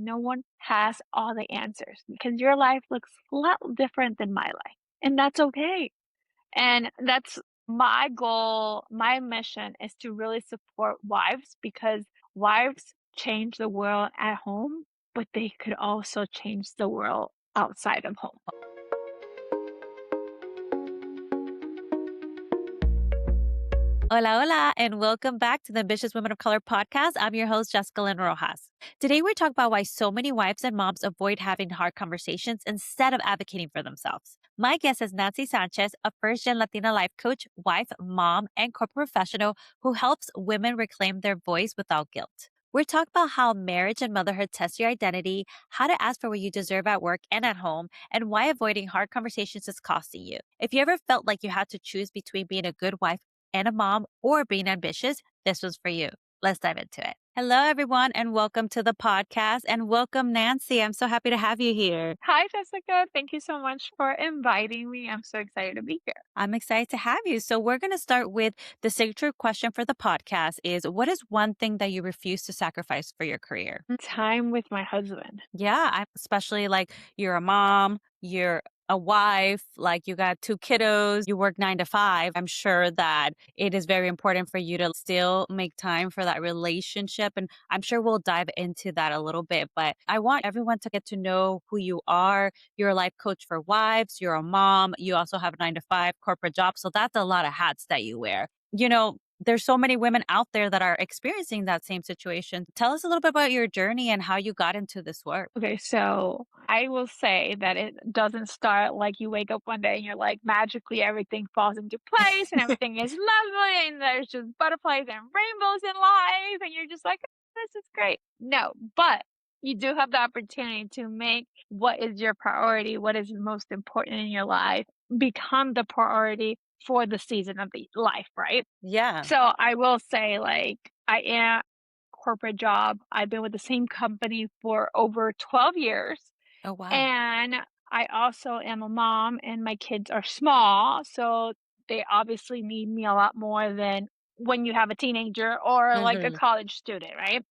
no one has all the answers because your life looks a lot different than my life. And that's okay. And that's my goal. My mission is to really support wives because wives change the world at home, but they could also change the world outside of home. Hola, hola, and welcome back to the Ambitious Women of Color podcast. I'm your host, Jessica Lynn Rojas. Today, we're talking about why so many wives and moms avoid having hard conversations instead of advocating for themselves. My guest is Nanci Sanchez, a first-gen Latina life coach, wife, mom, and corporate professional who helps women reclaim their voice without guilt. We're talking about how marriage and motherhood test your identity, how to ask for what you deserve at work and at home, and why avoiding hard conversations is costing you. If you ever felt like you had to choose between being a good wife and a mom or being ambitious, this was for you. Let's dive into it. Hello, everyone, and welcome to the podcast. And welcome, Nanci. I'm so happy to have you here. Hi, Jessica. Thank you so much for inviting me. I'm so excited to be here. I'm excited to have you. So we're going to start with the signature question for the podcast is, what is one thing that you refuse to sacrifice for your career? Time with my husband. Yeah, especially like you're a mom, you're a wife, like you got two kiddos, you work 9 to 5. I'm sure that it is very important for you to still make time for that relationship. And I'm sure we'll dive into that a little bit. But I want everyone to get to know who you are. You're a life coach for wives, you're a mom, you also have a 9 to 5 corporate job. So that's a lot of hats that you wear. There's so many women out there that are experiencing that same situation. Tell us a little bit about your journey and how you got into this work. Okay, so I will say that it doesn't start like you wake up one day and you're like magically everything falls into place and everything is lovely and there's just butterflies and rainbows in life and you're just like, "Oh, this is great." No, but you do have the opportunity to make what is your priority, what is most important in your life, become the priority for the season of the life, right? Yeah. So I will say, like, I am corporate job. I've been with the same company for over 12 years. Oh, wow. And I also am a mom, and my kids are small. So they obviously need me a lot more than when you have a teenager or like a Mhm. college student, right?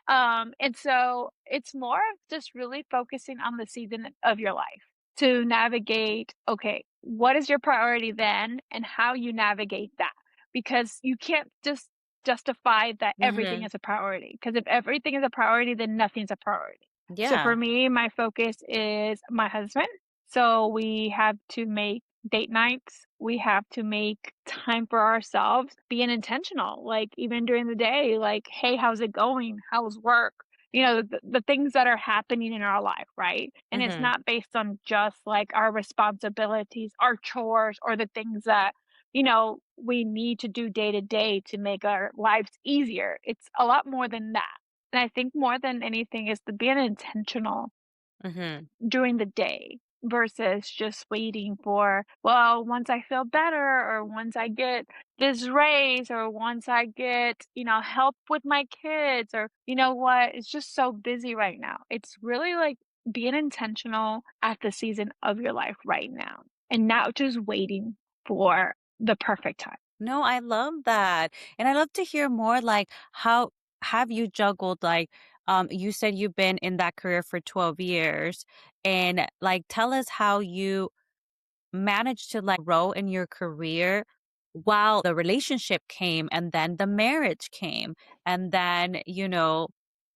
And so it's more of just really focusing on the season of your life to navigate, okay, what is your priority then and how you navigate that? Because you can't just justify that everything Mhm. is a priority. Because if everything is a priority, then nothing's a priority. So for Yeah. me, my focus is my husband. So we have to make date nights. We have to make time for ourselves, being intentional, like even during the day, like, hey, how's it going? How's work? The things that are happening in our life, right? And it's Mhm. not based on just like our responsibilities, our chores, or the things that we need to do day to day to make our lives easier. It's a lot more than that. And I think more than anything is to being intentional Mhm. during the day versus just waiting for, well, once I feel better or once I get this raise or once I get help with my kids or you know what, it's just so busy right now. It's really like being intentional at the season of your life right now and not just waiting for the perfect time. No, I love that. And I love to hear more like how have you juggled you said you've been in that career for 12 years and like tell us how you managed to like grow in your career while the relationship came and then the marriage came and then,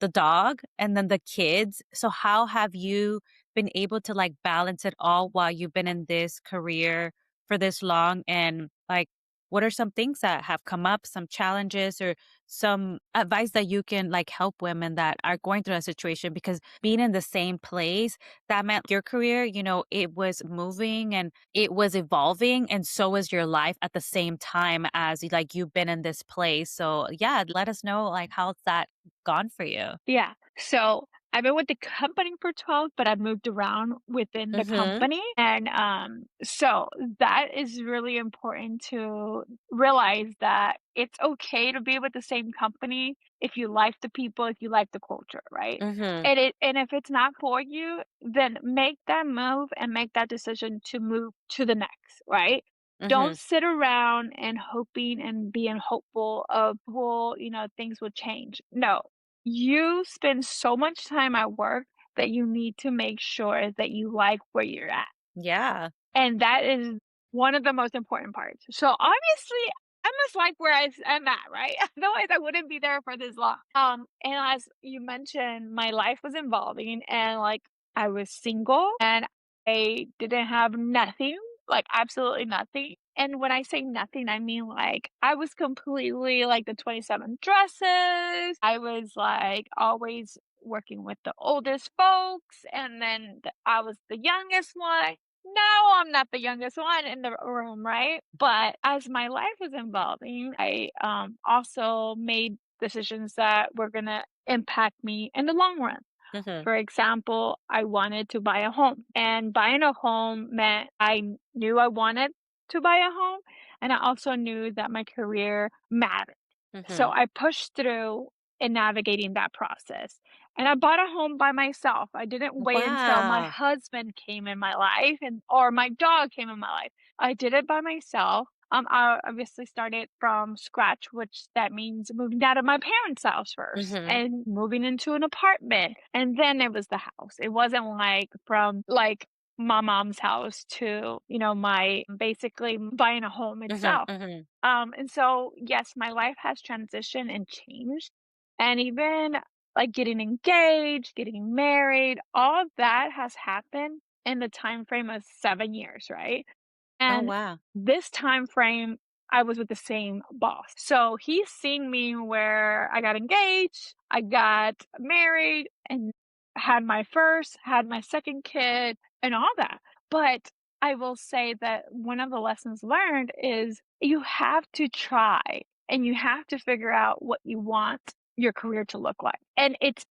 the dog and then the kids. So how have you been able to like balance it all while you've been in this career for this long? And like, what are some things that have come up, some challenges or some advice that you can like help women that are going through a situation? Because being in the same place, that meant your career, it was moving and it was evolving. And so was your life at the same time as like you've been in this place. So yeah, let us know like how's that gone for you? Yeah. So I've been with the company for 12, but I've moved around within the Mm-hmm. company. And so that is really important to realize that it's okay to be with the same company if you like the people, if you like the culture, right? Mm-hmm. And if it's not for you, then make that move and make that decision to move to the next, right? Mm-hmm. Don't sit around and hoping and being hopeful of, well, things will change. No, you spend so much time at work that you need to make sure that you like where you're at. Yeah. And that is one of the most important parts. So, obviously, I must like where I'm at, right? Otherwise, I wouldn't be there for this long. And as you mentioned, my life was evolving and, like, I was single and I didn't have nothing, like, absolutely nothing. And when I say nothing, I mean, like, I was completely, like, the 27 dresses. I was, like, always working with the oldest folks, and then I was the youngest one. No, I'm not the youngest one in the room, right? But as my life was evolving, I, also made decisions that were gonna impact me in the long run. Mhm. For example, I wanted to buy a home, and buying a home meant knew I wanted to buy a home, and I also knew that my career mattered. So Mhm. I pushed through in navigating that process. And I bought a home by myself. I didn't wait until my Wow. husband came in my life and or my dog came in my life. I did it by myself. I obviously started from scratch, which that means moving out of my parents' house first Mhm. and moving into an apartment. And then it was the house. It wasn't like from like my mom's house to, my basically buying a home Mhm. itself. Mhm. And so, yes, my life has transitioned and changed. And even like getting engaged, getting married, all of that has happened in the time frame of 7 years, right? Oh, And wow. this time frame, I was with the same boss. So he's seeing me where I got engaged, I got married, and had my second kid, and all that. But I will say that one of the lessons learned is you have to try and you have to figure out what you want your career to look like. And it's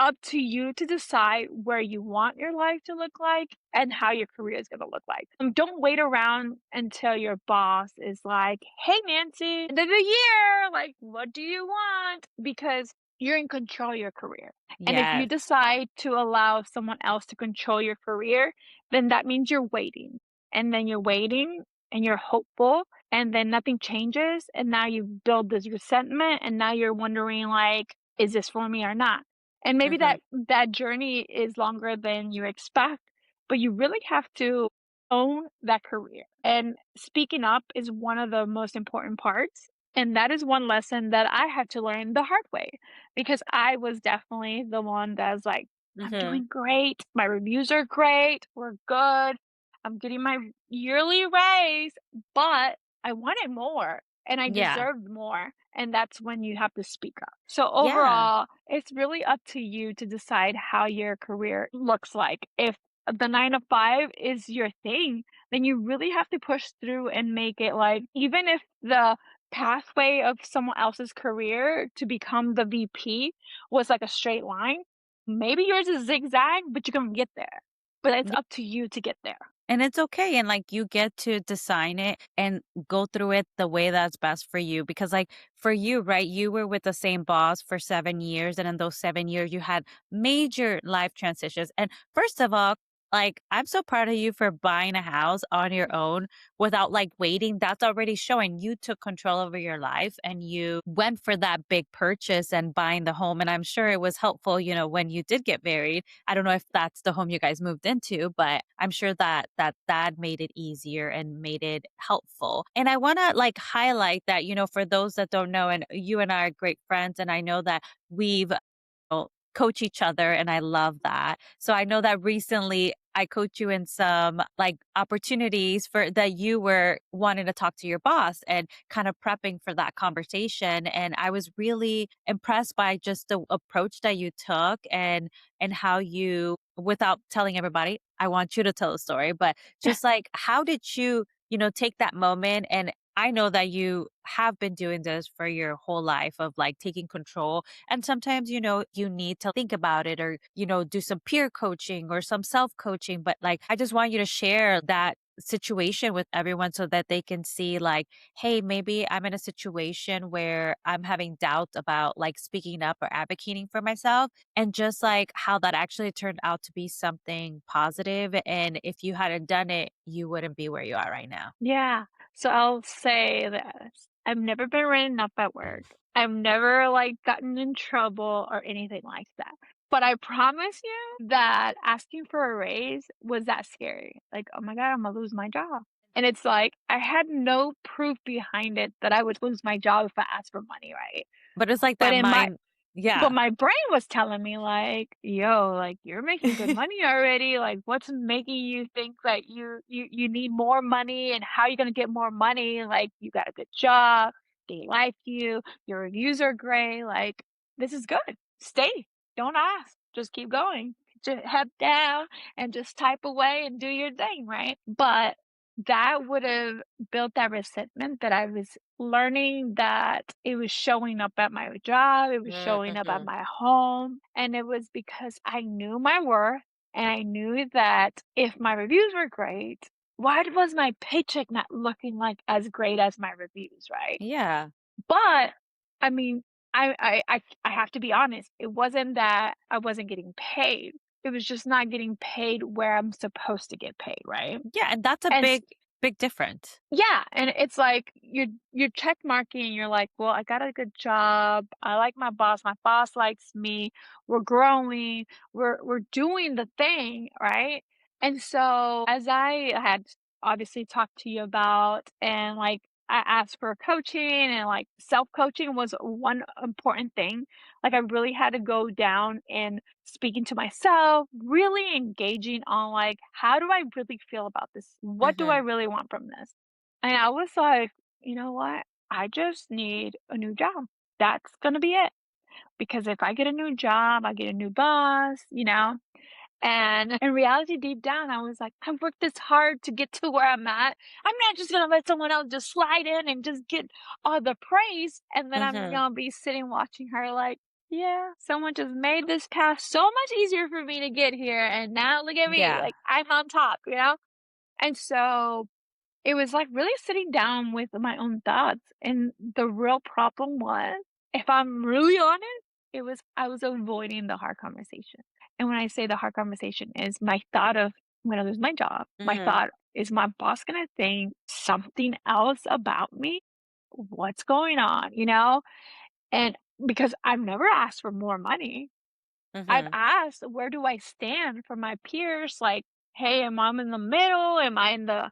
up to you to decide where you want your life to look like and how your career is going to look like. Don't wait around until your boss is like, "Hey, Nancy, end of the year, like, what do you want?" Because you're in control of your career. And if you Yes. decide to allow someone else to control your career, then that means you're waiting. And then you're waiting and you're hopeful and then nothing changes and now you build this resentment and now you're wondering like, is this for me or not? And maybe Mhm. that journey is longer than you expect, but you really have to own that career. And speaking up is one of the most important parts. And that is one lesson that I had to learn the hard way because I was definitely the one that was like, I'm Mhm. doing great. My reviews are great. We're good. I'm getting my yearly raise, but I wanted more and I Yeah. deserved more. And that's when you have to speak up. So Yeah. overall, it's really up to you to decide how your career looks like. If the 9 to 5 is your thing, then you really have to push through and make it like, even if the pathway of someone else's career to become the VP was like a straight line, maybe yours is zigzag, but you can get there. But it's up to you to get there. And it's okay. And like you get to design it and go through it the way that's best for you. Because, like, for you, right, you were with the same boss for 7 years. And in those 7 years, you had major life transitions. And first of all, like, I'm so proud of you for buying a house on your own without like waiting. That's already showing you took control over your life and you went for that big purchase and buying the home. And I'm sure it was helpful, when you did get married. I don't know if that's the home you guys moved into, but I'm sure that made it easier and made it helpful. And I want to like highlight that, for those that don't know, and you and I are great friends, and I know that we've coach each other and I love that. So I know that recently I coached you in some like opportunities for that you were wanting to talk to your boss and kind of prepping for that conversation, and I was really impressed by just the approach that you took and how you, without telling everybody, I want you to tell the story, but just like how did you, take that moment. And I know that you have been doing this for your whole life of like taking control, and sometimes, you need to think about it or, do some peer coaching or some self coaching. But like, I just want you to share that situation with everyone so that they can see, like, hey, maybe I'm in a situation where I'm having doubts about like speaking up or advocating for myself, and just like how that actually turned out to be something positive. And if you hadn't done it, you wouldn't be where you are right now. Yeah. So I'll say this. I've never been written up at work. I've never, like, gotten in trouble or anything like that. But I promise you that asking for a raise was that scary. Like, "Oh my god, Imma lose my job." And it's like, I had no proof behind it that I would lose my job if I asked for money, right? But it's like But that in my mind. but Yeah. my brain was telling me like, "Yo, like, you're making good money already, like, what's making you think that you need more money, and how are you gonna get more money? Like, you got a good job, they like you, your reviews are great, like, this is good. Stay. Don't ask. Just keep going. Just head down and just type away and do your thing," right? But that would've built that resentment that I was learning that it was showing up at my job, it was showing up at Mhm. my home, and it was because I knew my worth, and I knew that if my reviews were great, why was my paycheck not looking like as great as my reviews, right? Yeah. But, I mean, I have to be honest, it wasn't that I wasn't getting paid, it was just not getting paid where I'm supposed to get paid, right? Yeah, and that's a And big difference. yeah, and it's like you're check marking, you're like, "Well, I got a good job. I like my boss likes me. We're growing. We're doing the thing, right?" And so, as I had obviously talked to you about and like I asked for coaching and like self-coaching was one important thing. Like I really had to go down and speaking to myself, really engaging on like how do I really feel about this? What do I Mhm. really want from this? And I was like, "You know what? I just need a new job. That's gonna be it. Because if I get a new job, I get a new boss, you know?" And in reality, deep down, I was like, "I've worked this hard to get to where I'm at. I'm not just gonna let someone else just slide in and just get all the praise, and then I'm Mhm. gonna be sitting watching her like, yeah, someone just made this path so much easier for me to get here, and now look at me, Yeah. like, I'm on top," you know? And so it was, like, really sitting down with my own thoughts, and the real problem was, if I'm really honest, it was I was avoiding the hard conversation, and when I say the hard conversation is my thought of, "I'm gonna lose my job." My Mhm. thought, "Is my boss gonna think something else about me? What's going on?" You know? And because I've never asked for more money. I've Mhm. asked, where do I stand from my peers? Like, hey, am I in the middle? Am I in the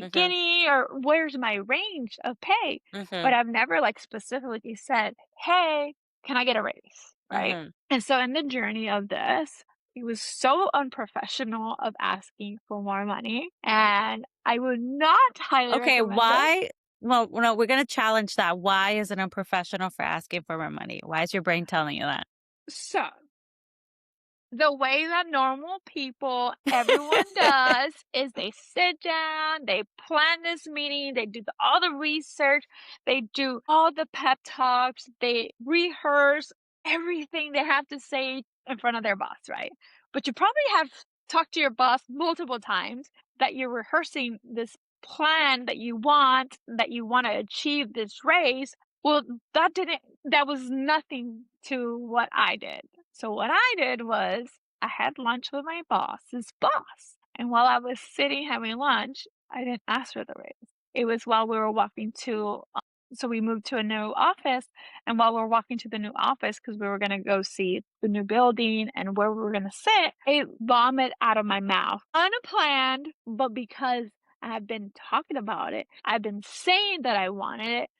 Mhm. beginning? Or where's my range of pay? But Mhm. I've never like specifically said, hey, can I get a raise? Right. Mhm. And so in the journey of this, it was so unprofessional of asking for more money. And I would not highly Okay, recommend it. why well, no, we're gonna challenge that. Why is it unprofessional for asking for more money? Why is your brain telling you that? So the way that normal people, everyone does is they sit down, they plan this meeting, they do all the research, they do all the pep talks, they rehearse everything they have to say in front of their boss, right? But you probably have talked to your boss multiple times that you're rehearsing this plan that you want to achieve this raise. Well, that was nothing to what I did. So what I did was I had lunch with my boss's boss. And while I was sitting having lunch, I didn't ask for the raise. It was while we were walking to, so we moved to a new office. And while we were walking to the new office, because we were going to go see the new building and where we were going to sit, I vomit out of my mouth. Unplanned, but because I have been talking about it, I've been saying that I wanted it,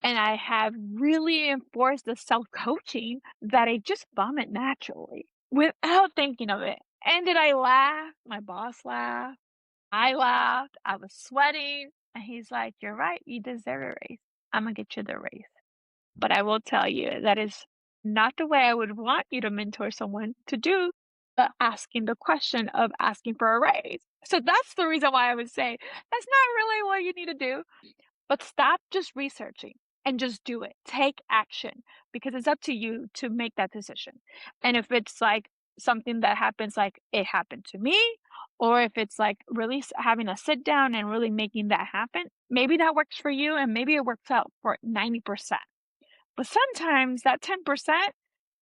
and I have really enforced the self-coaching that I just vomit naturally without thinking of it. And did I laugh? My boss laughed. I laughed. I was sweating. And he's like, "You're right. You deserve a raise. I'm gonna get you the raise." But I will tell you, that is not the way I would want you to mentor someone to do, asking the question of asking for a raise. So that's the reason why I would say that's not really what you need to do. But stop just researching and just do it. Take action because it's up to you to make that decision. And if it's like something that happens, like it happened to me, or if it's like really having a sit down and really making that happen, maybe that works for you and maybe it works out for 90%. But sometimes that 10%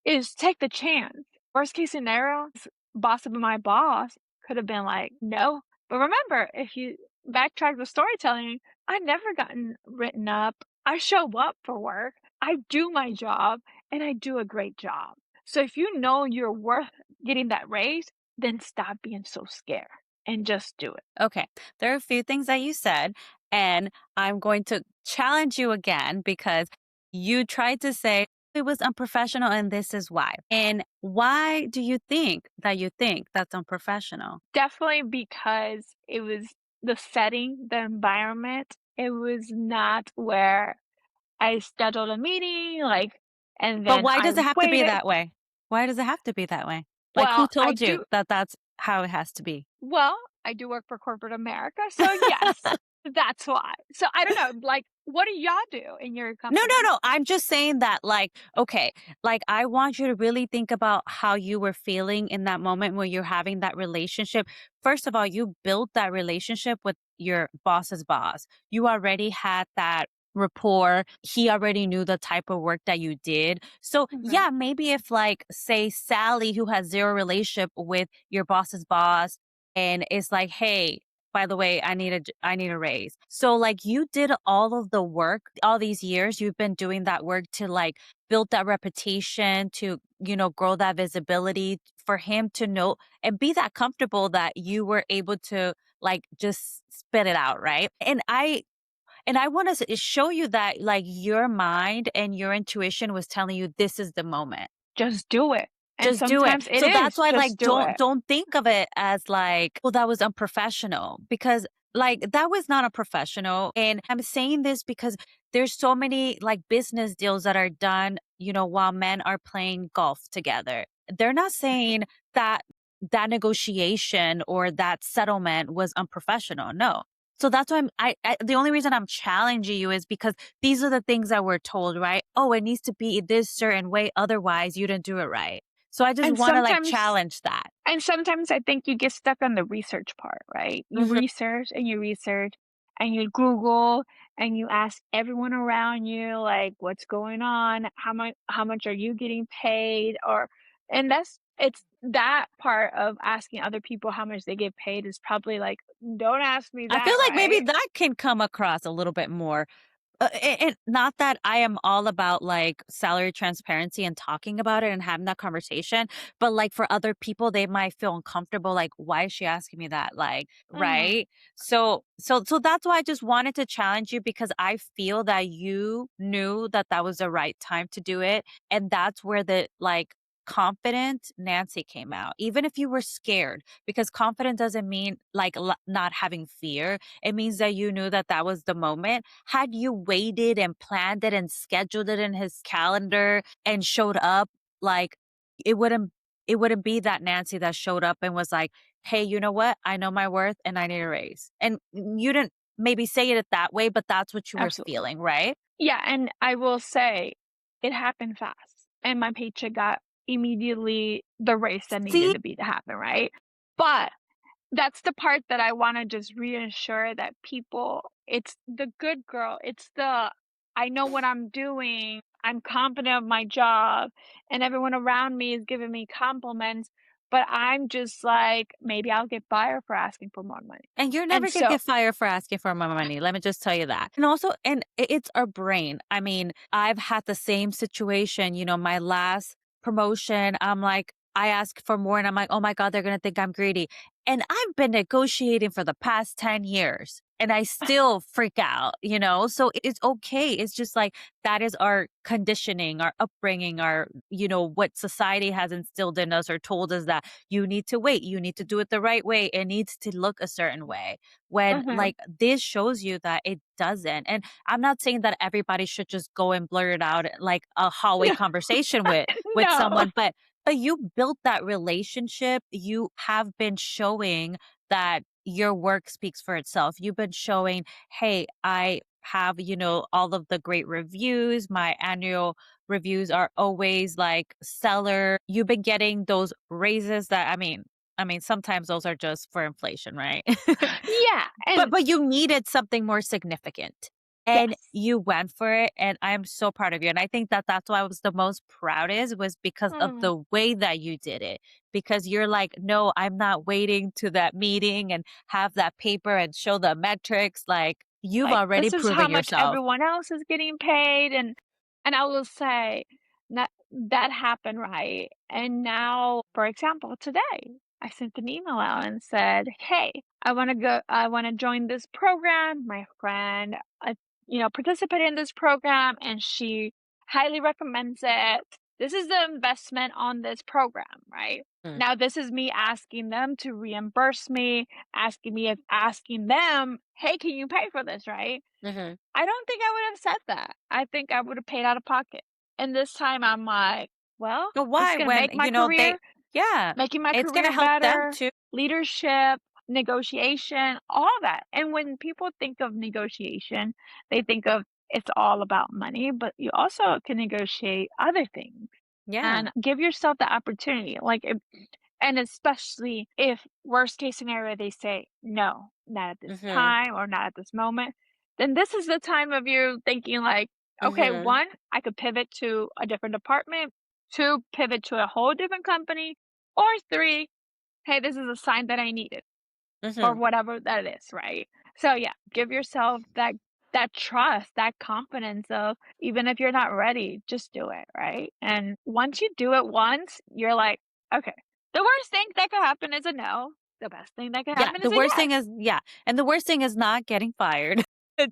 is take the chance. Worst case scenario, boss of my boss could have been like, "No." But remember, if you backtrack the storytelling, I never gotten written up. I show up for work. I do my job and I do a great job. So if you know you're worth getting that raise, then stop being so scared and just do it. Okay. There are a few things that you said, and I'm going to challenge you again because you tried to say it was unprofessional and this is why. And why do you think that's unprofessional? Definitely because it was the setting, the environment. It was not where I scheduled a meeting, like, and But then why I does it have to be waited. that way? Why does it have to be that way? Like, who Well, I told you do that that's how it has to be? well, I do work for corporate America, so yes, that's why. So I don't know, like, what do y'all do in your No, no, company? no. I'm just saying that, like, okay, like, I want you to really think about how you were feeling in that moment when you're having that relationship. First of all, you built that relationship with your boss's boss. You already had that rapport. He already knew the type of work that you did. So, Mhm. yeah, maybe if, like, say, Sally, who has zero relationship with your boss's boss, and is like, hey, by the way, I need a raise. So like you did all of the work all these years. You've been doing that work to like build that reputation, to, grow that visibility for him to know and be that comfortable that you were able to like just spit it out, right? And I want to show you that like your mind and your intuition was telling you this is the moment. Just do it, and Just do it. sometimes it So that's is, why, just like, do it. don't think of it as like, "Oh, that was unprofessional," because, like, that was not unprofessional, and I'm saying this because there's so many, like, business deals that are done, while men are playing golf together. They're not saying that that negotiation or that settlement was unprofessional, no. So that's why I the only reason I'm challenging you is because these are the things that we're told, right? "Oh, it needs to be this certain way, otherwise you didn't do it right." So I just And wanna, like, sometimes challenge that. sometimes I think you get stuck on the research part, right? You Mhm. research and you research and you Google and you ask everyone around you, like, what's going on? How much are you getting paid? Or and that's it's that part of asking other people how much they get paid is probably like, don't ask me I feel that, like maybe right? that can come across a little bit more. And not that I am all about like salary transparency and talking about it and having that conversation, but like for other people, they might feel uncomfortable. Like, why is she asking me that? Like, Mhm. right? So that's why I just wanted to challenge you because I feel that you knew that that was the right time to do it, and that's where the like confident Nancy came out. Even if you were scared, because confident doesn't mean like not having fear. It means that you knew that that was the moment. Had you waited and planned it and scheduled it in his calendar and showed up, like it wouldn't it wouldn't be that Nancy that showed up and was like, "Hey, you know what? I know my worth and I need a raise." And you didn't maybe say it that way, but that's what you were Absolutely. feeling, right? Yeah, and I will say it happened fast, and my paycheck got immediately the raise that See? needed to be to happen, right? But that's the part that I wanna just reassure that people it's the good girl, it's the, "I know what I'm doing, I'm confident of my job, and everyone around me is giving me compliments, but I'm just like, maybe I'll get fired for asking for more money." And you're And never gonna so get fired for asking for more money. Let me just tell you that. And also, it's our brain. I mean, I've had the same situation. My last promotion, I'm like, I ask for more and I'm like, oh my God, they're gonna think I'm greedy. And I've been negotiating for the past 10 years and I still freak out. So it's okay. It's just like that is our conditioning, our upbringing, what society has instilled in us or told us that you need to wait. You need to do it the right way. It needs to look a certain way. When Mhm. like this shows you that it doesn't. And I'm not saying that everybody should just go and blurt it out like a hallway conversation with No. someone, but you built that relationship. You have been showing that your work speaks for itself. You've been showing, hey, I have, all of the great reviews. My annual reviews are always like stellar. You've been getting those raises that I mean sometimes those are just for inflation, right? Yeah, and but you needed something more significant. And yes. you went for it and I'm so proud of you. And I think that that's why I was the most proudest was because of Mm. the way that you did it. Because you're like, "No, I'm not waiting to that meeting and have that paper and show the metrics." Like you've Like, already this is proven how much yourself. everyone else is getting paid, and And I will say that that happened, right? And now, for example, today I sent an email out and said, "Hey, I want to join this program. My friend, participated in this program and she highly recommends it. This is the investment on this program, right?" Mm, Now, this is me asking them to reimburse me, asking them, "Hey, can you pay for this?" Right? mhm. I don't think I would have said that. I think I would have paid out of pocket. And this time I'm like, well, But this is why gonna when, make my career yeah, making my it's gonna career help them better, too. leadership, negotiation, all that. And when people think of negotiation, they think of it's all about money, but you also can negotiate other things Yeah. and give yourself the opportunity. And especially if worst case scenario, they say, "No, not at this Mhm, time or not at this moment," then this is the time of you thinking like, "Okay, mhm, 1, I could pivot to a different department, 2, pivot to a whole different company, or 3, hey, this is a sign that I need it," or mhm. whatever that is, right? So, yeah, give yourself that trust, that confidence of even if you're not ready, just do it, right? And once you do it once, you're like, "Okay, the worst thing that could happen is a no. The best thing that could Yeah, happen the is a worst thing yes." is yeah, and the worst thing is not getting fired.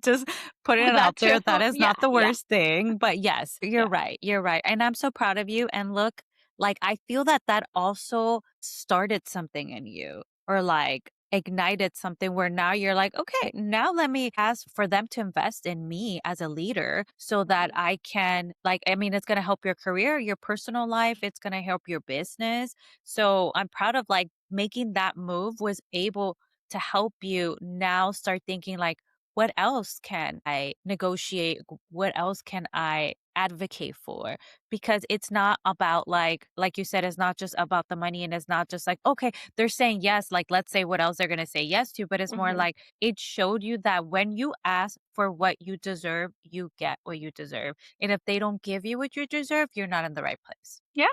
Just putting it That out there, too. that is Yeah, not the yeah, worst thing, but yes, yeah. you're right, and I'm so proud of you, and look, like, I feel that that also started something in you or, like, ignited something where now you're like, "Okay, now let me ask for them to invest in me as a leader so that Right. I can" like, I mean, it's gonna help your career, your personal life, it's gonna help your business, so I'm proud of like making that move was able to help you now start thinking like, what else can I negotiate? What else can I advocate for? Because it's not about like you said, it's not just about the money and it's not just like, okay, they're saying yes, like let's say what else they're gonna say yes to, but it's more Mhm. like it showed you that when you ask for what you deserve, you get what you deserve. And if they don't give you what you deserve, you're not in the right place. Yeah.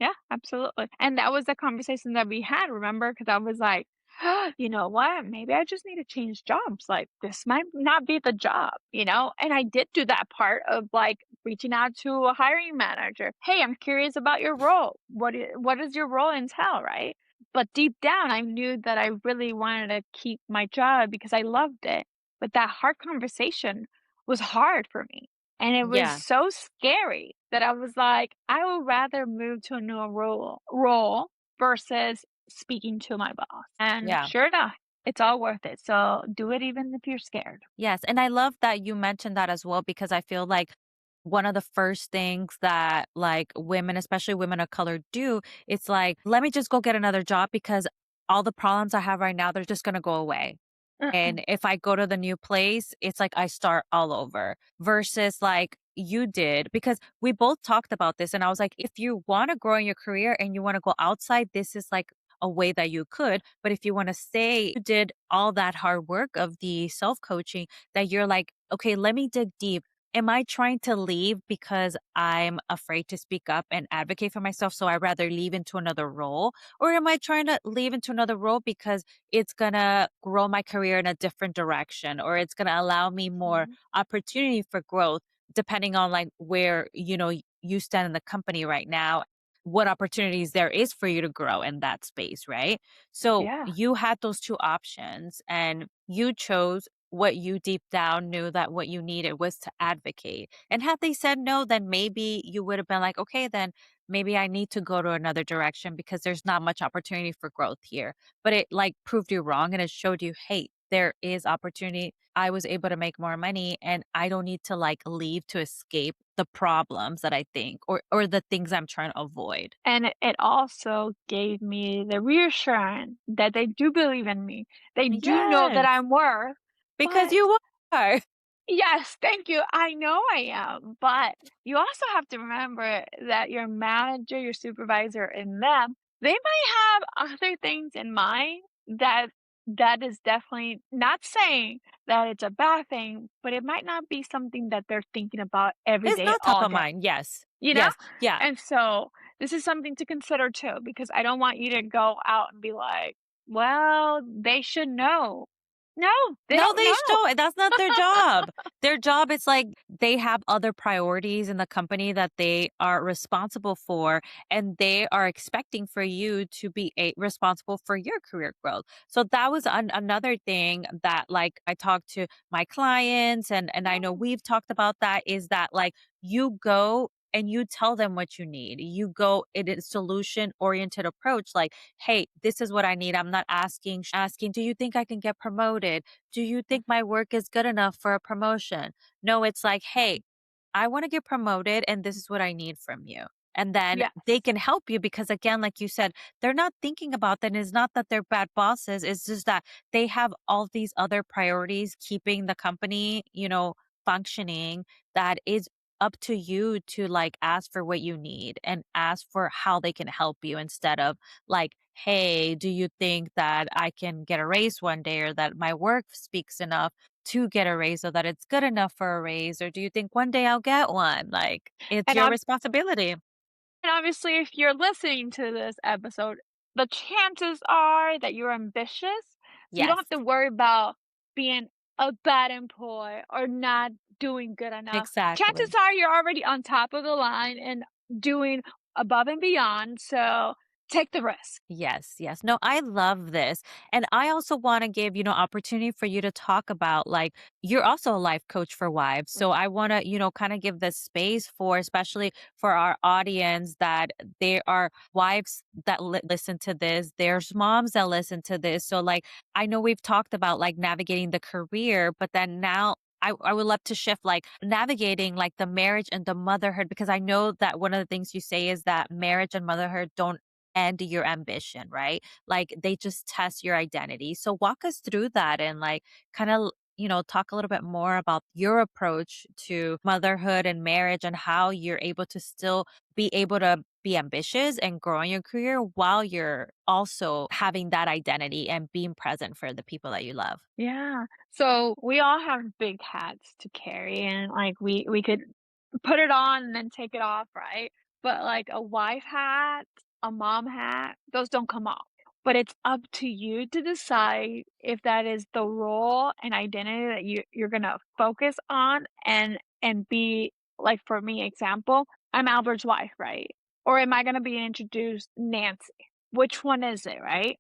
Yeah, absolutely. And that was the conversation that we had, remember? Because I was like, "You know what? Maybe I just need to change jobs. Like, this might not be the job, you know?" And I did do that part of like reaching out to a hiring manager. "Hey, I'm curious about your role. What does your role entail?" Right? But deep down, I knew that I really wanted to keep my job because I loved it. But that hard conversation was hard for me. And it was Yeah. so scary that I was like, I would rather move to a new role versus speaking to my boss. And Yeah. sure enough, it's all worth it. So do it even if you're scared. Yes, and I love that you mentioned that as well because I feel like one of the first things that like women, especially women of color do, it's like, let me just go get another job because all the problems I have right now, they're just going to go away. Mm-mm. And if I go to the new place, it's like I start all over versus like you did, because we both talked about this. And I was like, if you want to grow in your career and you want to go outside, this is like a way that you could. But if you want to stay, you did all that hard work of the self coaching that you're like, okay, let me dig deep. Am I trying to leave because I'm afraid to speak up and advocate for myself? So I'd rather leave into another role? Or am I trying to leave into another role because it's gonna grow my career in a different direction or it's gonna allow me more Mhm. opportunity for growth depending on like where you stand in the company right now, what opportunities there is for you to grow in that space, right? So Yeah. you had those two options and you chose what you deep down knew that what you needed was to advocate. And had they said no, then maybe you would have been like, okay, then maybe I need to go to another direction because there's not much opportunity for growth here. But it like proved you wrong and it showed you, hey, there is opportunity. I was able to make more money and I don't need to like leave to escape the problems that I think or the things I'm trying to avoid. And it also gave me the reassurance that they do believe in me. They do know that Yes, I'm worth, because but you are. yes, thank you. I know I am, but you also have to remember that your manager, your supervisor, and them, they might have other things in mind that is definitely not saying that it's a bad thing, but it might not be something that they're thinking about every It's day, not top all of day, mind. Yes. you know? Yes. Yeah. And so this is something to consider too, because I don't want you to go out and be like, well, they should know. No, they No, don't they know. don't. That's not their job. Their job is like they have other priorities in the company that they are responsible for, and they are expecting for you to be responsible for your career growth. So that was another thing that like I talked to my clients, and I know No. we've talked about that is that like you go and you tell them what you need. You go in a solution oriented approach like, "Hey, this is what I need. I'm not asking, do you think I can get promoted? Do you think my work is good enough for a promotion?" No, it's like, "Hey, I want to get promoted and this is what I need from you." And then they Yes. can help you because again, like you said, they're not thinking about that. It's not that they're bad bosses. It's just that they have all these other priorities keeping the company, functioning that is up to you to like ask for what you need and ask for how they can help you instead of like, "Hey, do you think that I can get a raise one day or that my work speaks enough to get a raise or that it's good enough for a raise? Or do you think one day I'll get one?" Like, it's And your ob responsibility. and obviously, if you're listening to this episode, the chances are that you're ambitious, so you don't Yes, have to worry about being a bad employee or not doing good enough. exactly. Chances are you're already on top of the line and doing above and beyond, so take the risk. Yes, yes. No, I love this. And I also want to give, opportunity for you to talk about like you're also a life coach for wives. So I want to, kind of give this space for especially for our audience that there are wives that listen to this, there's moms that listen to this. So like I know we've talked about like navigating the career, but then now I would love to shift like navigating like the marriage and the motherhood because I know that one of the things you say is that marriage and motherhood don't and your ambition, right? Like they just test your identity. So walk us through that and like kind of talk a little bit more about your approach to motherhood and marriage and how you're able to still be able to be ambitious and grow in your career while you're also having that identity and being present for the people that you love. Yeah. So we all have big hats to carry and like we could put it on and then take it off, right? But like a wife hat, a mom hat, those don't come off. But it's up to you to decide if that is the role and identity that you're gonna focus on and be like for me, example, I'm Albert's wife, right? Or am I gonna be introduced Nancy? Which one is it, right?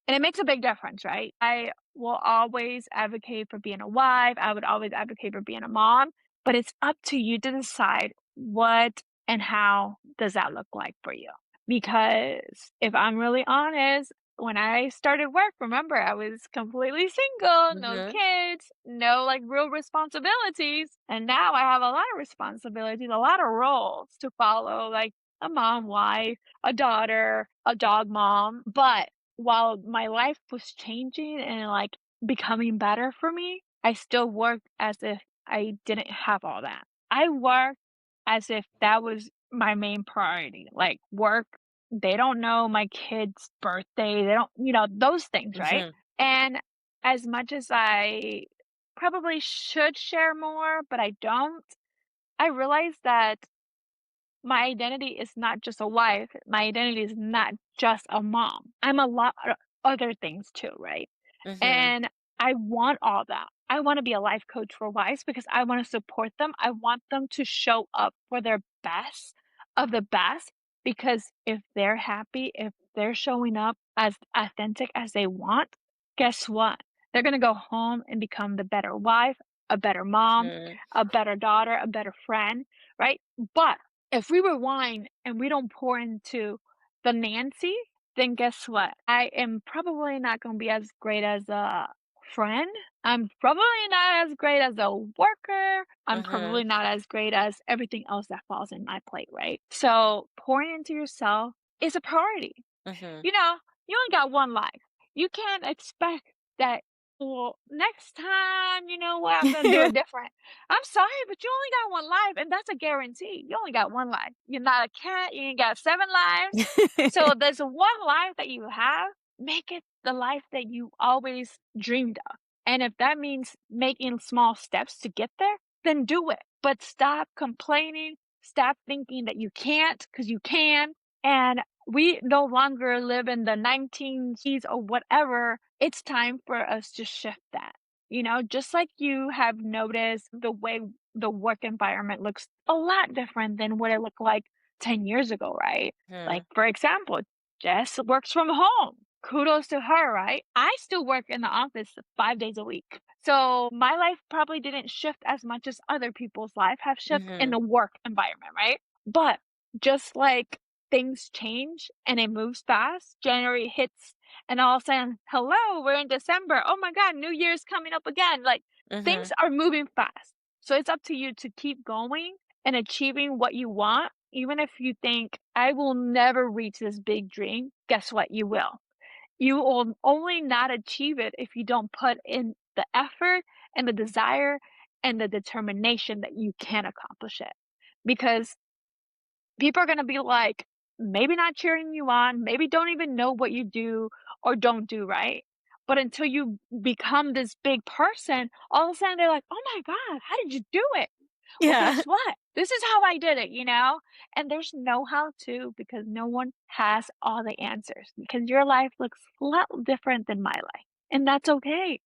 And it makes a big difference, right? I will always advocate for being a wife. I would always advocate for being a mom, but it's up to you to decide what and how does that look like for you. Because if I'm really honest, when I started work, remember I was completely single, no Hmm. kids, no like real responsibilities. And now I have a lot of responsibilities, a lot of roles to follow, like a mom, wife, a daughter, a dog mom. But while my life was changing and, like, becoming better for me, I still worked as if I didn't have all that. I worked as if that was my main priority, like, work, they don't know my kid's birthday, they don't those things, right? Hmm. And as much as I probably should share more, but I don't, I realized that my identity is not just a wife. My identity is not just a mom. I'm a lot of other things too, right? Hmm. And I want all that. I want to be a life coach for wives because I want to support them. I want them to show up for their best of the best because if they're happy, if they're showing up as authentic as they want, guess what? They're going to go home and become the better wife, a better mom, Hmm. a better daughter, a better friend, right? But if we rewind and we don't pour into the Nancy, then guess what? I am probably not gonna be as great as a friend. I'm probably not as great as a worker. I'm Hmm. probably not as great as everything else that falls in my plate, right? So pouring into yourself is a priority. Hmm. You know, you only got one life. You can't expect that, well, next time, you know what, I'm gonna do it different. I'm sorry, but you only got one life, and that's a guarantee. You only got one life. You're not a cat, you ain't got 7 lives. So there's one life that you have, make it the life that you always dreamed of. And if that means making small steps to get there, then do it. But stop complaining, stop thinking that you can't, because you can, and we no longer live in the 19s or whatever. It's time for us to shift that. Just like you have noticed the way the work environment looks a lot different than what it looked like 10 years ago, right? Like, Mhm, for example, Jess works from home. Kudos to her, right? I still work in the office 5 days a week. So my life probably didn't shift as much as other people's life have shifted in mhm, the work environment, right? But just like things change and it moves fast, January hits and all of a sudden, hello, we're in December. Oh my God, New Year's coming up again. Like things mhm. are moving fast. So it's up to you to keep going and achieving what you want. Even if you think, I will never reach this big dream, guess what? You will. You will only not achieve it if you don't put in the effort and the desire and the determination that you can accomplish it. Because people are gonna be like, maybe not cheering you on, maybe don't even know what you do or don't do, right? But until you become this big person, all of a sudden they're like, "Oh my god, how did you do it?" Well, Yeah. guess what? This is how I did it. And there's no how to because no one has all the answers because your life looks a lot different than my life, and that's okay.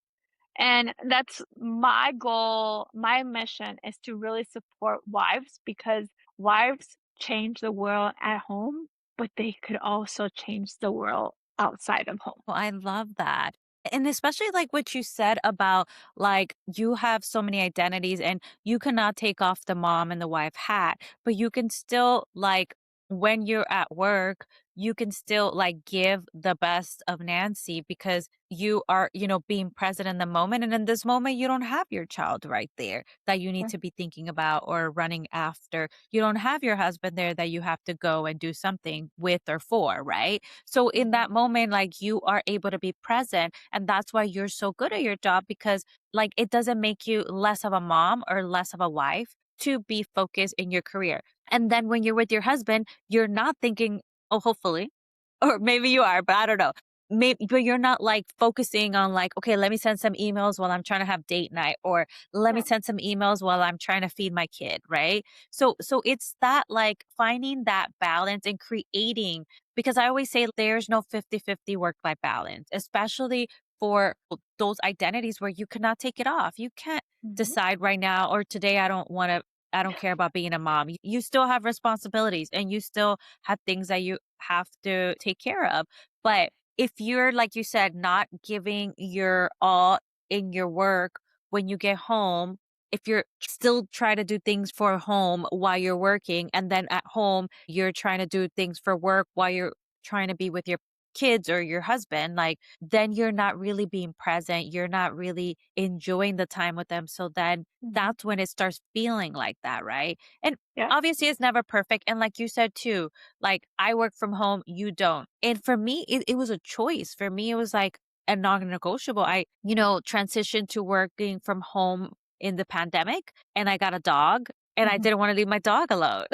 And that's my goal, my mission is to really support wives because wives change the world at home, but they could also change the world outside of home. Well, I love that. And especially like what you said about like you have so many identities and you cannot take off the mom and the wife hat, but you can still like when you're at work, you can still like give the best of Nancy because you are, being present in the moment. And in this moment, you don't have your child right there that you need Yeah. to be thinking about or running after. You don't have your husband there that you have to go and do something with or for, right? So in Mhm, that moment, like you are able to be present. And that's why you're so good at your job because like it doesn't make you less of a mom or less of a wife to be focused in your career. And then when you're with your husband, you're not thinking, oh, hopefully, or maybe you are, but I don't know. Maybe, but you're not like focusing on like, okay, let me send some emails while I'm trying to have date night, or let me yeah, send some emails while I'm trying to feed my kid, right? So it's that like finding that balance and creating because I always say there's no 50-50 work life balance, especially for those identities where you cannot take it off. You can't mhm, decide right now or today I don't care about being a mom. You still have responsibilities and you still have things that you have to take care of. But if you're, like you said, not giving your all in your work when you get home, if you're still trying to do things for home while you're working, and then at home, you're trying to do things for work while you're trying to be with your kids or your husband, like, then you're not really being present. You're not really enjoying the time with them. So then mhm, that's when it starts feeling like that, right? And yeah, obviously, it's never perfect. And like you said too, like I work from home, you don't. And for me, it was a choice. For me, it was like a non-negotiable. I, transitioned to working from home in the pandemic and I got a dog and I mhm, didn't want to leave my dog alone.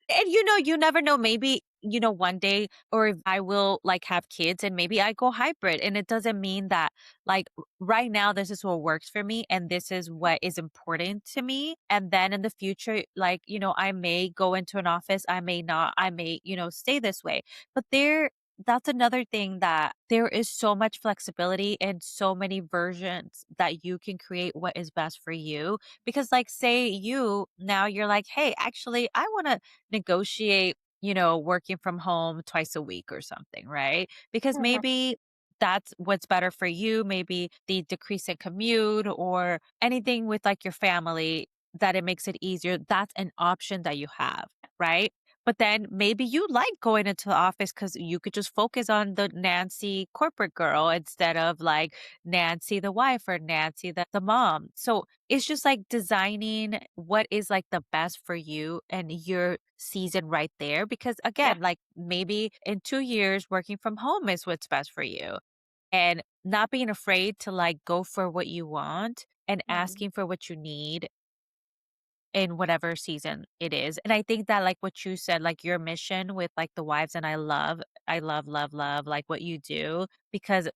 And you never know. Maybe, one day or if I will like have kids and maybe I go hybrid. And it doesn't mean that like right now, this is what works for me and this is what is important to me. And then in the future, like, I may go into an office, I may not, I may, stay this way. But that's another thing that there is so much flexibility and so many versions that you can create what is best for you. Because, like, say you now you're like, hey, actually, I want to negotiate, working from home twice a week or something, right? Because mhm, maybe that's what's better for you. Maybe the decrease in commute or anything with like your family that it makes it easier. That's an option that you have, right? But then maybe you like going into the office because you could just focus on the Nancy corporate girl instead of like Nancy the wife or Nancy the mom. So it's just like designing what is like the best for you and your season right there. Because yeah, again, like maybe in 2 years, working from home is what's best for you. And not being afraid to like go for what you want and mhm, asking for what you need in whatever season it is. And I think that like what you said, like your mission with like the wives, and I love, love, love like what you do because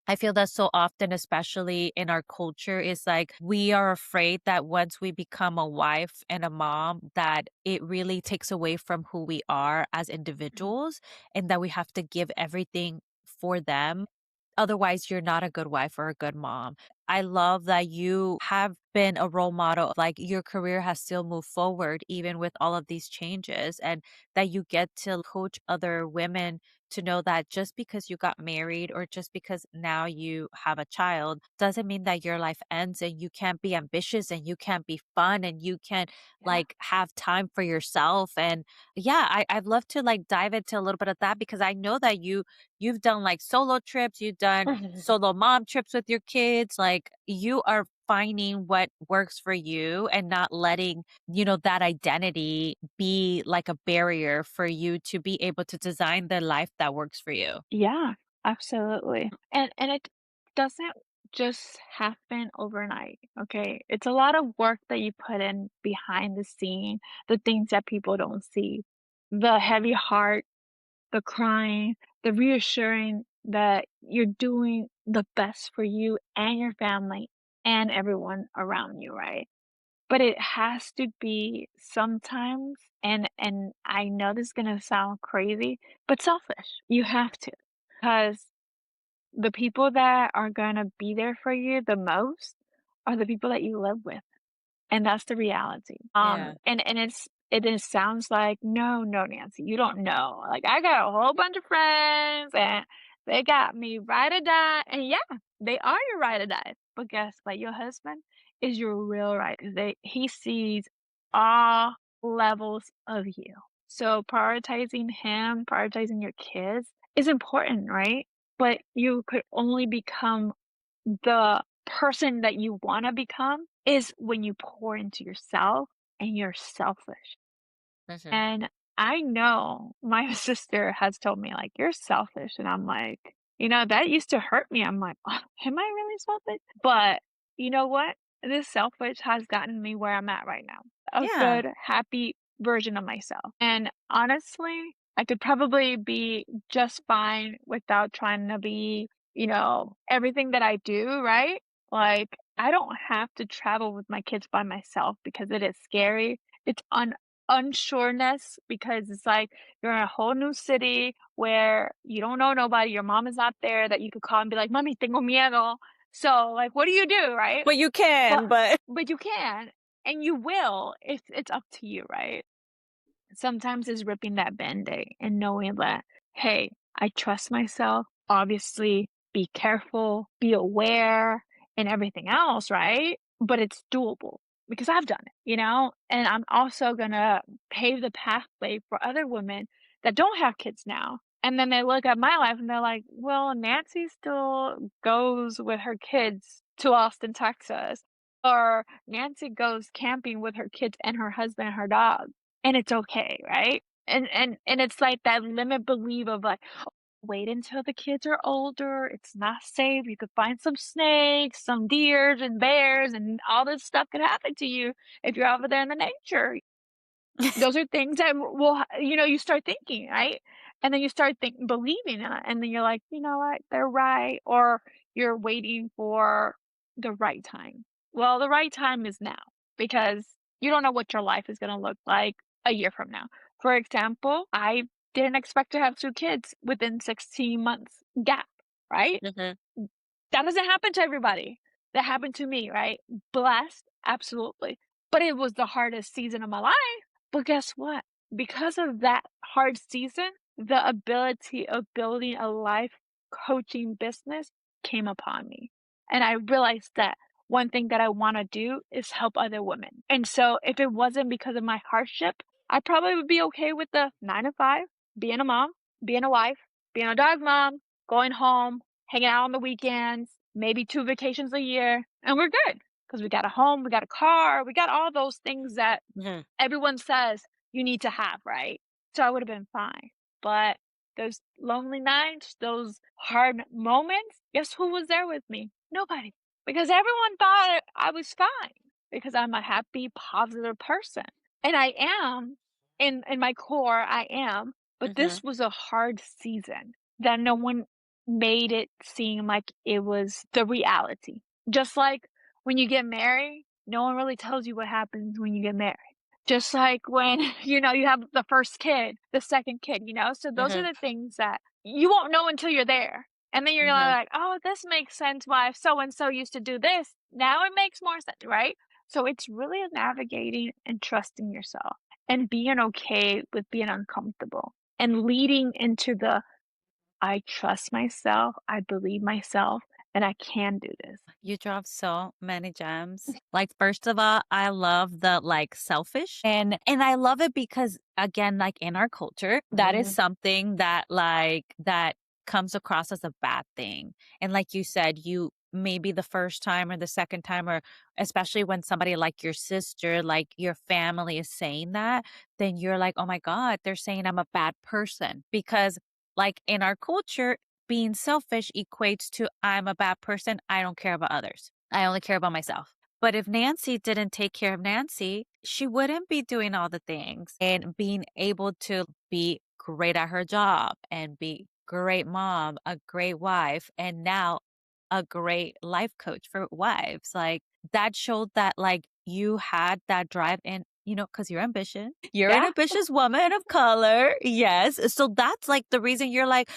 I feel that so often, especially in our culture, is like we are afraid that once we become a wife and a mom, that it really takes away from who we are as mhm, individuals and that we have to give everything for them. Otherwise, you're not a good wife or a good mom. I love that you have been a role model, like your career has still moved forward even with all of these changes, and that you get to coach other women to know that just because you got married or just because now you have a child doesn't mean that your life ends and you can't be ambitious and you can't be fun and you can Yeah. like have time for yourself. And yeah, I'd love to like dive into a little bit of that because I know that you've done like solo trips, you've done solo mom trips with your kids. Like you are finding what works for you and not letting, that identity be like a barrier for you to be able to design the life that works for you. Yeah, absolutely. And it doesn't just happen overnight, okay? It's a lot of work that you put in behind the scene, the things that people don't see. The heavy heart, the crying, the reassuring that you're doing the best for you and your family and everyone around you, right? But it has to be sometimes, and I know this is gonna sound crazy, but selfish. You have to, because the people that are gonna be there for you the most are the people that you live with. And that's the reality. Yeah. It sounds like, "No, no, Nancy, you don't know. Like, I got a whole bunch of friends, and they got me ride or die." And yeah, they are your ride or die. But guess what? Your husband is your real ride 'cause he sees all levels of you. So prioritizing him, prioritizing your kids is important, right? But you could only become the person that you wanna become is when you pour into yourself and you're selfish. Mhm. And I know my sister has told me, like, "You're selfish," and I'm like, that used to hurt me. I'm like, "Oh, am I really selfish?" But you know what? This selfish has gotten me where I'm at right now, a Yeah. good, happy version of myself. And honestly, I could probably be just fine without trying to be, everything that I do, right? Like, I don't have to travel with my kids by myself because it is scary. It's unsureness because it's like you're in a whole new city where you don't know nobody, your mom is not there that you could call and be like, "Mommy, tengo miedo." So, like, what do you do, right? But you But can, but but you can, and you will. It's up to you, right? Sometimes it's ripping that Band-Aid and knowing that, "Hey, I trust myself." Obviously, be careful, be aware, and everything else, right? But it's doable because I've done it, And I'm also gonna pave the pathway for other women that don't have kids now. And then they look at my life and they're like, "Well, Nancy still goes with her kids to Austin, Texas." Or Nancy goes camping with her kids and her husband and her dog. And it's okay, right? And it's like that limit belief of like, wait until the kids are older, it's not safe, you could find some snakes, some deers and bears, and all this stuff could happen to you if you're over there in the nature. Those are things that will you start thinking, right? And then you start believing it, and then you're like, "You know what? They're right," or you're waiting for the right time. Well, the right time is now because you don't know what your life is gonna look like a year from now. For example, I didn't expect to have 2 kids within 16 months gap, right? Mhm. That doesn't happen to everybody. That happened to me, right? Blessed, absolutely. But it was the hardest season of my life. But guess what? Because of that hard season, the ability of building a life coaching business came upon me. And I realized that one thing that I want to do is help other women. And so if it wasn't because of my hardship, I probably would be okay with the 9 to 5, being a mom, being a wife, being a dog mom, going home, hanging out on the weekends, maybe 2 vacations a year, and we're good because we got a home, we got a car, we got all those things that Mhm. everyone says you need to have, right? So I would have been fine. But those lonely nights, those hard moments, guess who was there with me? Nobody. Because everyone thought I was fine because I'm a happy, positive person. And I am in my core, I am. But Mhm. this was a hard season that no one made it seem like it was the reality. Just like when you get married, no one really tells you what happens when you get married. Just like when, you have the first kid, the second kid, So those are Mhm. the things that you won't know until you're there. And then you're Mhm. like, "Oh, this makes sense why so and so used to do this. Now it makes more sense," right? So it's really navigating and trusting yourself and being okay with being uncomfortable and leading into the I trust myself, I believe myself, and I can do this. You drop so many gems. Like, first of all, I love the like selfish and I love it because again, like in our culture, that is Mhm. something that that comes across as a bad thing. And like you said, you maybe the first time or the second time or especially when somebody like your sister, like your family is saying that, then you're like, "Oh my god, they're saying I'm a bad person." Because like in our culture, being selfish equates to I'm a bad person. I don't care about others. I only care about myself. But if Nancy didn't take care of Nancy, she wouldn't be doing all the things and being able to be great at her job and be great mom, a great wife, and now a great life coach for wives. Like that showed that like you had that drive and because you're ambitious. You're an Yeah. ambitious woman of color. Yes. So that's like the reason you're like,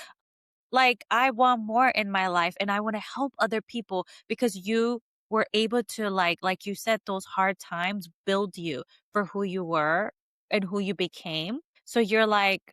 I want more in my life and I want to help other people because you were able to like you said, those hard times build you for who you were and who you became. So you're like,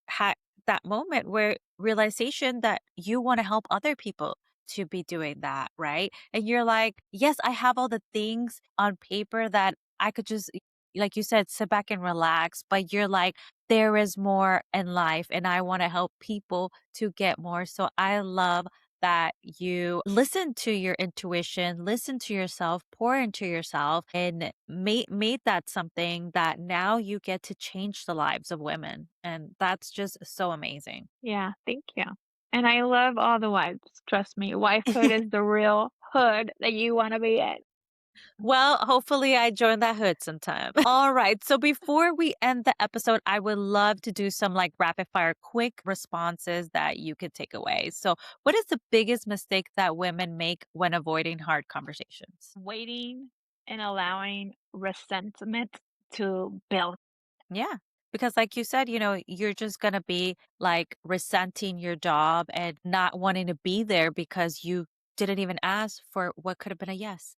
had that moment where realization that you want to help other people to be doing that, right? And you're like, yes, I have all the things on paper that I could just, like you said, sit back and relax. But you're like, there is more in life and I want to help people to get more. So I love that you listen to your intuition, listen to yourself, pour into yourself, and made that something that now you get to change the lives of women. And that's just so amazing. Yeah, thank you. And I love all the wives, trust me. Wifehood is the real hood that you wanna be in. Well, hopefully I join that hood sometime. All right. So before we end the episode, I would love to do some like rapid fire quick responses that you could take away. So, what is the biggest mistake that women make when avoiding hard conversations? Waiting and allowing resentment to build. Yeah. Because, like you said, you're just going to be like resenting your job and not wanting to be there because you didn't even ask for what could have been a yes.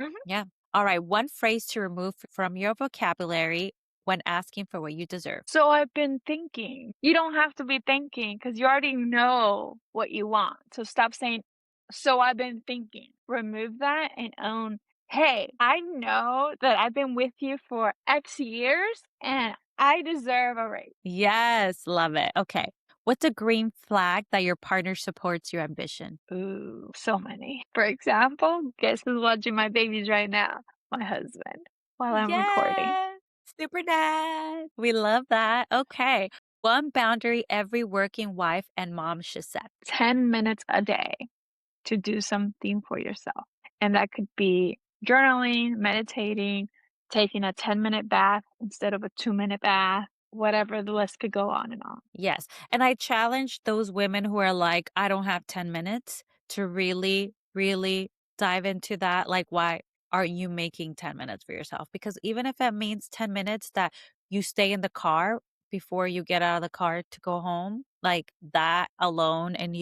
Mhm. Yeah. All right. One phrase to remove from your vocabulary when asking for what you deserve. So I've been thinking. You don't have to be thinking because you already know what you want. So stop saying, "So I've been thinking." Remove that and own, "Hey, I know that I've been with you for X years and I deserve a raise." Yes. Love it. Okay. What's a green flag that your partner supports your ambition? Ooh, so many. For example, guess who's watching my babies right now? My husband, while I'm recording. Yes. Super dad. We love that. Okay. One boundary every working wife and mom should set. 10 minutes a day to do something for yourself. And that could be journaling, meditating, taking a 10-minute bath instead of a 2-minute bath, whatever the list could go on and on. Yes. And I challenge those women who are like, I don't have 10 minutes to really, really dive into that. Like, why are you making 10 minutes for yourself? Because even if it means 10 minutes that you stay in the car before you get out of the car to go home, like that alone, and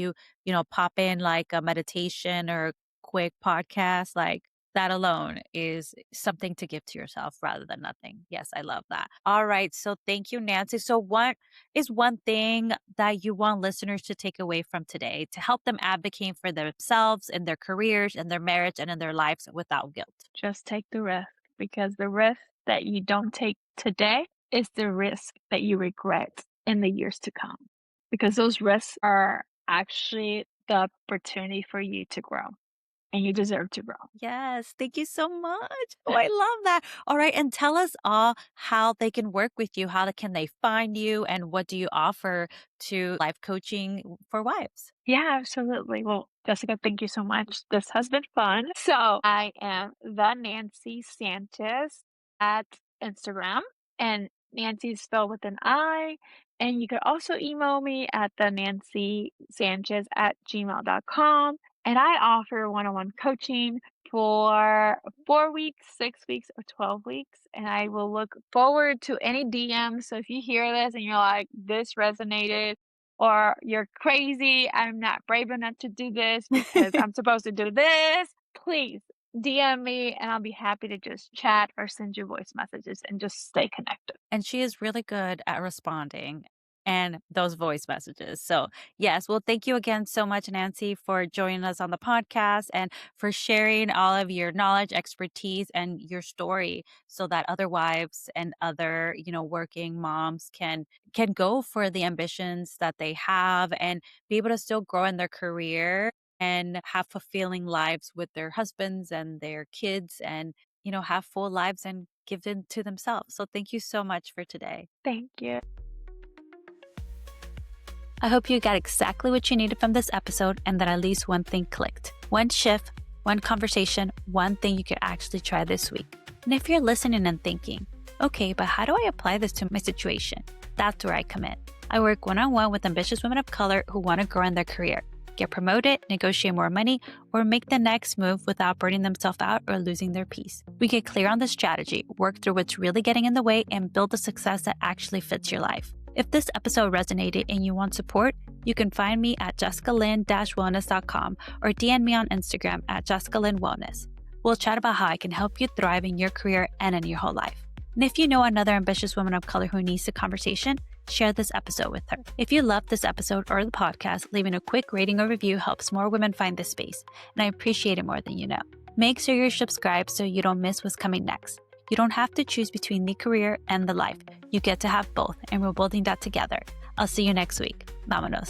pop in like a meditation or quick podcast, like that alone is something to give to yourself rather than nothing. Yes, I love that. All right. So thank you, Nancy. So what is one thing that you want listeners to take away from today to help them advocate for themselves in their careers, in their marriage, and in their lives without guilt? Just take the risk because the risk that you don't take today is the risk that you regret in the years to come. Because those risks are actually the opportunity for you to grow and you deserve to grow. Yes, thank you so much. Oh, I love that. All right, and tell us all how they can work with you. Can they find you, and what do you offer to life coaching for wives? Yeah, absolutely. Well, Jessica, thank you so much. This has been fun. So I am the Nanci Sanchez at Instagram, and Nancy is spelled with an I. And you could also email me at the Nancy Sanchez at gmail.com. And I offer one on one coaching for 4 weeks, 6 weeks, or 12 weeks. And I will look forward to any DMs. So if you hear this and you're like, this resonated, or you're crazy, I'm not brave enough to do this because I'm supposed to do this, please DM me and I'll be happy to just chat or send you voice messages and just stay connected. And she is really good at responding and those voice messages. So, yes, well, thank you again so much, Nanci, for joining us on the podcast and for sharing all of your knowledge, expertise, and your story so that other wives and other, working moms can go for the ambitions that they have and be able to still grow in their career and have fulfilling lives with their husbands and their kids and have full lives and give in to themselves. So thank you so much for today. Thank you. I hope you got exactly what you needed from this episode and that at least one thing clicked. One shift, one conversation, one thing you could actually try this week. And if you're listening and thinking, okay, but how do I apply this to my situation? That's where I come in. I work one-on-one with ambitious women of color who want to grow in their career, get promoted, negotiate more money, or make the next move without burning themselves out or losing their peace. We get clear on the strategy, work through what's really getting in the way, and build the success that actually fits your life. If this episode resonated and you want support, you can find me at jessicalynn-wellness.com or DM me on Instagram at jessicalynn-wellness. We'll chat about how I can help you thrive in your career and in your whole life. And if you know another ambitious woman of color who needs the conversation, share this episode with her. If you loved this episode or the podcast, leaving a quick rating or review helps more women find this space, and I appreciate it more than you know. Make sure you're subscribed so you don't miss what's coming next. You don't have to choose between the career and the life. You get to have both, and we're building that together. I'll see you next week. Vámonos.